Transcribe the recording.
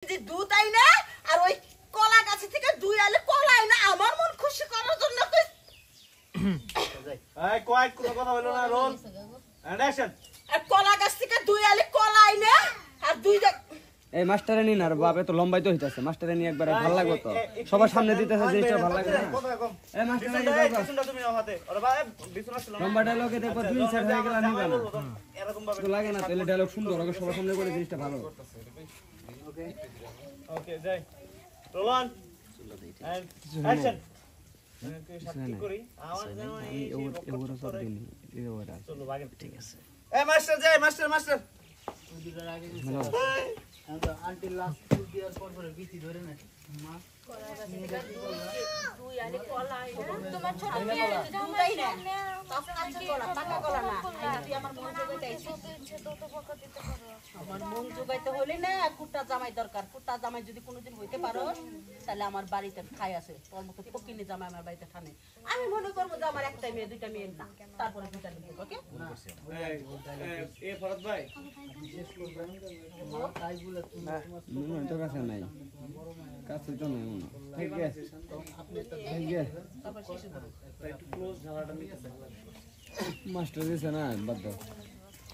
যে দুধ আই না আর ওই কলা গাছ থেকে দুই আলে কলা আই না আমার মন খুশি করার জন্য এই কয় কথা হলো না রোল এন্ড অ্যাকশন আর কলা গাছ থেকে দুই আলে কলা আই না আর দুই এই মাস্টারে নি না রে বাপ এত লম্বাই তো হইতাছে মাস্টারে নি একবারে ভালো লাগবে তো সবার সামনে দিতেছে জিনিসটা ভালো লাগে না কথা কম এই মাস্টারে নি বিছুনটা তুমি নাও হাতে আরে ভাই বিছুন ছিল না লম্বা ডায়লগে দেখো দুই সাইড হয়ে গেল নিবা না এরকম ভাবে তো লাগে না তাহলে ডায়লগ সুন্দর হবে সবার সামনে করে জিনিসটা ভালো ওকে ওকে যাই রোল অন এন্ড অ্যাকশন আমি সাথে করি আমার যেন এই ওগুলো সব দিনই এই ওরা চলো ভাগে ঠিক আছে এই মাস্টার যাই মাস্টার আন্টি লাস্ট ফুল দেওয়ার পর পরে বিচি ধরে না মা দুই আলে কলা আই না তোমার ছোট মেয়ে দুধ আই না কাঁচা কলা পাকা কলা না তুই আমার মন জোগাইতে আইছিস আমার মন জোগাইতে হলে না কুটা জামাই দরকার কুটা জামাই যদি কোনোদিন হইতে পারো তাহলে আমার বাড়িতে খাই আছে তোর মতো ফকিনি জামাই আমার বাড়িতে খানে আমি মনে করবো যে আমার একটা মেয়ে দুইটা মেয়ে না তারপরে দুইটা নিয়ে ওকে এ ফরদ ভাই মা তাই বলে তুমি মনে তো কাছে নাই কাছে তো নাই মনে ঠিক আছে ঠিক আছে তারপর শেষে দেবো একটু ক্লোজ ঝালাটা নিতে মাস্টার দিছে না বাদ দাও